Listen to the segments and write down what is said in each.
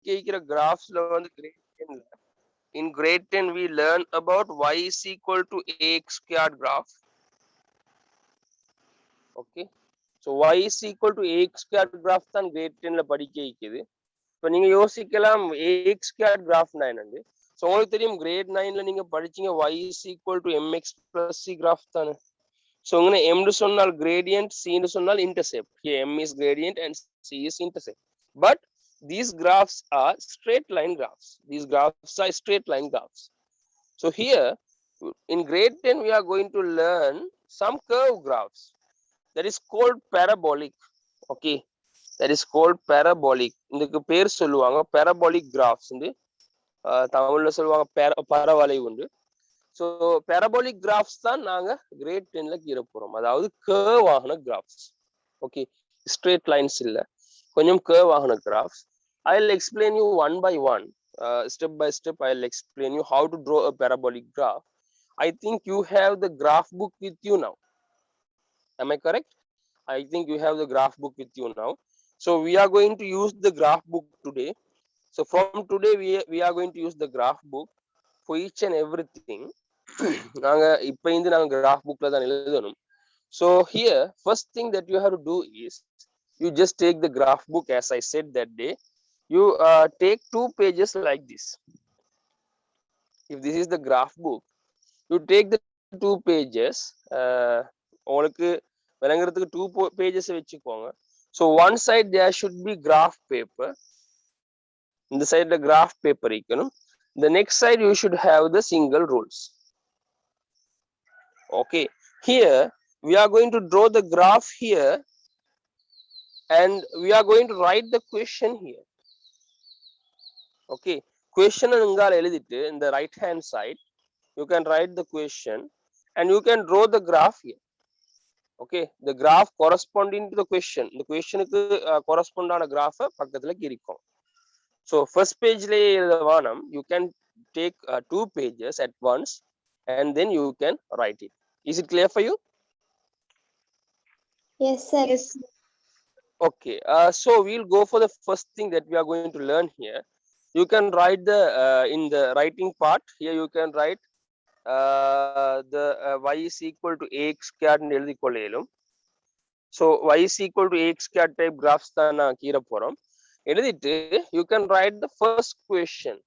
படிக்கிற கிராஃப்ஸ்ல வந்து grade 10 in grade 10 we learn about y is equal to ax squared graph. Okay, so y is equal to ax squared graph தான் grade 10ல படிக்க வைக்குது. இப்போ நீங்க யோசிக்கலாம் ax squared graph 9 வந்து ஸோ உங்களுக்கு தெரியும் grade 9ல நீங்க படிச்சீங்க y is equal to mx plus c graph தானே. ஸோ இங்கே m சொன்னால் gradient, c சொன்னால் intercept. Here m is gradient and c is intercept. But these graphs are straight line graphs. These graphs are straight line graphs. So here in grade 10 we are going to learn some curve graphs that is called parabolic. Okay, that is called parabolic. இதுக்கு பேர் சொல்லுவாங்க parabolic graphs வந்து தமிழ்ல சொல்லுவாங்க பரவளை உண்டு. So parabolic graphs தான் நாங்க grade 10ல கீற போறோம். அதாவது curve ஆகின graphs. Okay, straight lines இல்ல, கொஞ்சம் curve ஆகின graphs. I'll explain you one by one, step by step. I'll explain you how to draw a parabolic graph. I think you have the graph book with you now. Am I correct? I think you have the graph book with you now. So we are going to use the graph book today. So from today we are going to use the graph book for each and everything. நாங்க இப்போ இந்த நாங்க graph bookல தான் எழுதணும். So here first thing that you have to do is you just take the graph book as I said that day. You take 2 pages like this. If this is the graph book, you take the 2 pages. உங்களுக்கு விளங்குறதுக்கு 2 pages வச்சுக்கோங்க. So one side there should be graph paper. In the side the graph paper இருக்கணும். The next side you should have the single rules. Okay, here we are going to draw the graph here and we are going to write the question here. Okay, question ungal eludittu in the right hand side you can write the question and you can draw the graph here. Okay, the graph corresponding to the question, the question ku correspond ஆன graph பக்கத்துல கிரிக்கும். So first page la எழுதவானம் you can take 2 pages at once and then you can write it. Is it clear for you? Yes, sir. Yes. Okay, so we'll go for the first thing that we are going to learn here. You can write the in the writing part here you can write the y is equal to ax squared னு எழுதி கொள்ளையிலும். So y is equal to ax squared type graphs தான் நான் கீற போறோம். எழுதிட்டு you can write the first question.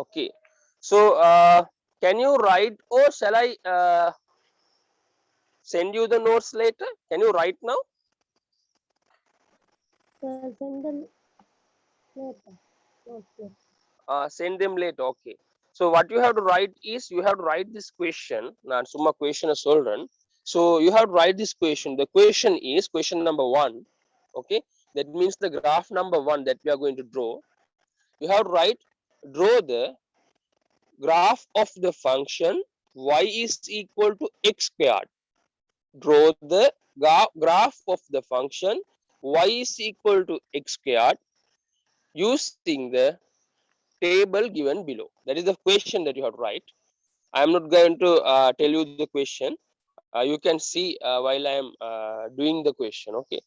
Okay, so can you write or shall I send you the notes later? Can you write now? Send them later. Okay. Send them later. Okay, so what you have to write is you have to write this question. நான் சும்மா question சொல்றேன். So you have to write this question. The question is question number 1. Okay, that means the graph number 1 that we are going to draw. You have to write draw the graph of the function y is equal to x squared. Draw the graph of the function y is equal to x squared using the table given below. That is the question that you have to write. I am not going to tell you the question. You can see while I am doing the question. Okay,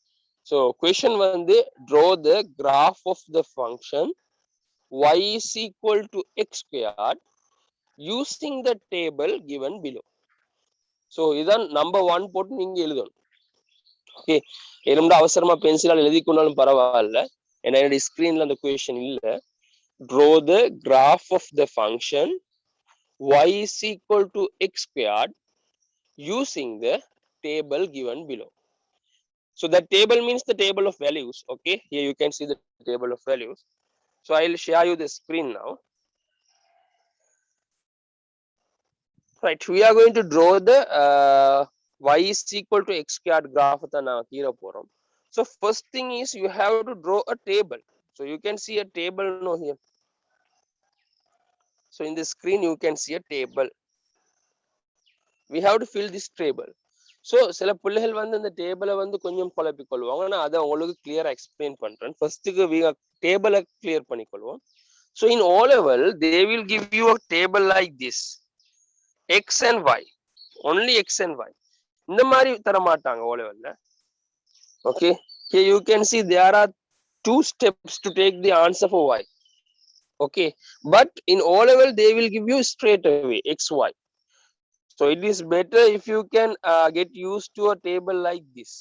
so question வந்து draw the graph of the function y is equal to x squared using the table given below. So இதான் number 1 போட்டு நீங்க எழுதணும். Okay, ரொம்ப அவசரமா பென்சிலால் எழுதி கொண்டாலும் பரவாயில்ல, ஏன்னா என்னுடைய ஸ்கிரீன்ல அந்த கொஸ்டின் இல்ல. Draw the graph of the function y is equal to x squared using the table given below. So that table means the table of values. Okay, here you can see the table of values. So I'll share you the screen now. Right, we are going to draw the y is equal to x squared graph தான் நான் கீற போறோம். So first thing is you have to draw a table. So you can see a table now here. So in the screen you can see a table. We have to fill this table. So சில பிள்ளைகள் வந்து இந்த டேபிளை வந்து கொஞ்சம் குழப்பிக் கொள்வாங்க. நான் அதை உங்களுக்கு கிளியரா எக்ஸ்பிளைன் பண்றேன். ஃபர்ஸ்ட்டுக்கு டேபிளை clear பண்ணிக்கொள்வோம். So in O level they will give you a table like this, x and y, only x and y. இந்த மாதிரி தர மாட்டாங்க O level ல. Okay, here you can see there are 2 steps to take the answer for y. Okay, but in O level they will give you straight away xy. So it is better if you can get used to a table like this.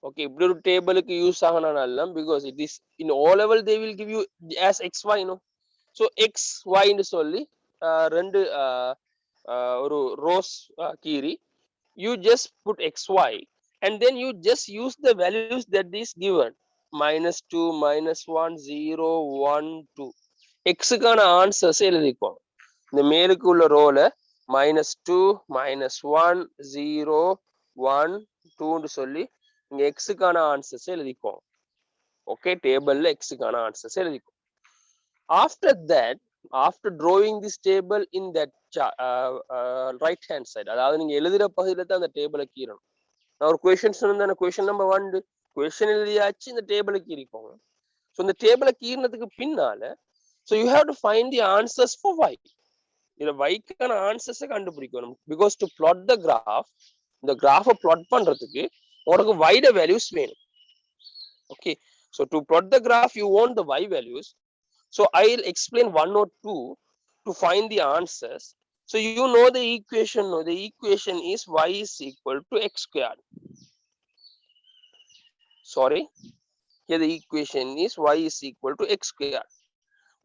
Okay, இப்படி ஒரு டேபிளுக்கு use ஆகணும் because it is in O level they will give you as xy, you know. So xy ன்னு சொல்லி ரெண்டு ஒரு rows கீறி you just put xy and then you just use the values that is given -2 -1 0 1 2 x க்கான answers எழுதிக்கோ. இந்த மேலுக்கு உள்ள ரோல -2 -1 0 1 2 ன்னு சொல்லி இங்க x க்கான ஆன்சர்ஸ் எழுதிக்கோ. ஓகே, டேபிள்ல x க்கான answers எழுதிக்கோ. After that, after drawing this table in that right hand side, அதாவது நீங்க எழுதுற பகுதியில தான் அந்த டேபிளை கீறணும். நான் ஒரு கொஸ்டின் சொன்னேன், கொஸ்டின் நம்பர் 1 கொஸ்டின் எழுதியாச்சு, இந்த டேபிளை கீறிக்கோங்க. ஸோ இந்த டேபிளை கீறினதுக்கு பின்னால so you have to find the answers for y. இதுல வைக்கான ஆன்சர்ஸை கண்டுபிடிக்கணும். Because to plot the graph, இந்த கிராஃபை பிளாட் பண்றதுக்கு உனக்கு y ட வேல்யூஸ் வேணும். Okay, so to plot the graph you want the y values. So I'll explain 1 or 2 to find the answers. So you know the equation. No, the equation is y is equal to x squared. Sorry, here the equation is y is equal to x squared.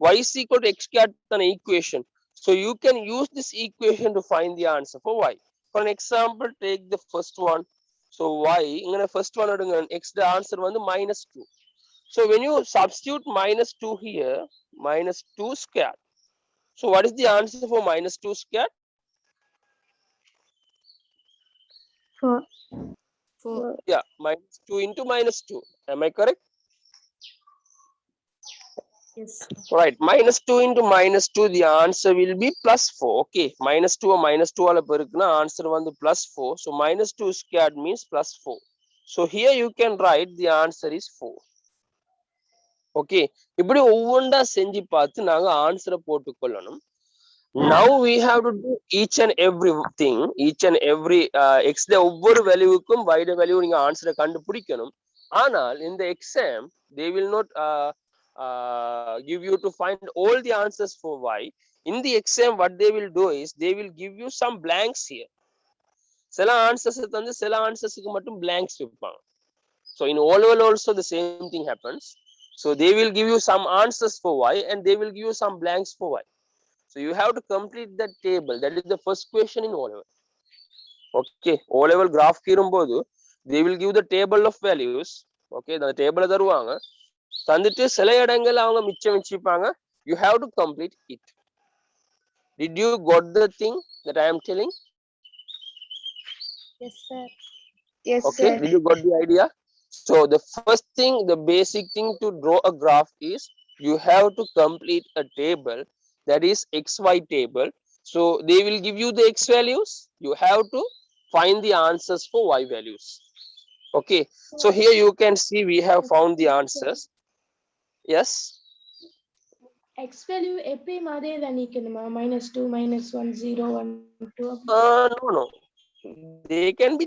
Y is equal to x squared an equation. So you can use this equation to find the answer for y. For an example, take the first one. So y, in the first one, x the answer was -2. So when you substitute -2 here, -2 squared. So what is the answer for -2 squared? 4. 4. Yeah, -2 into -2. Am I correct? Yes. Right, -2 into -2, the answer will be +4. Okay, -2 or -2 ala perukna answer vandu +4. So -2 squared means +4. So here you can write the answer is 4. Okay, இப்படி ஒவ்வொன்றா செஞ்சு பார்த்து நாங்க ஆன்சரை போட்டுக்கொள்ளணும். Now we have to do each and everything, each and every x ல ஒவ்வொரு வேல்யூவுக்கும் y ட value நீங்க ஆன்சரை கண்டுபிடிக்கணும். ஆனால் இந்த exam they will not give you to find all the answers for y. In the exam what they will do is they will give you some blanks here. சில answers தந்து சில ஆன்சர்ஸ்க்கு மட்டும் blanks வைப்பாங்க. So in O level also the same thing happens. So they will give you some answers for y and they will give you some blanks for y. So you have to complete that table. That is the first question in O level. Okay, O level graph கீறும்போது they will give the table of values. Okay, the table தருவாங்க, தந்துட்டு சில இடங்கள் அவங்க மிச்சம் வச்சிருப்பாங்க. You have to complete it. Did you got the thing that I am telling? Yes, sir. Yes, Okay, sir. did you got the idea? So the first thing, the basic thing to draw a graph is you have to complete a table, that is xy table. So they will give you the x values. You have to find the answers for y values. Okay, so here you can see we have found the answers. Yes. X value எப்பயும் அதே தான் நிக்கணுமா? -2 -1 0 1 2. No, they can be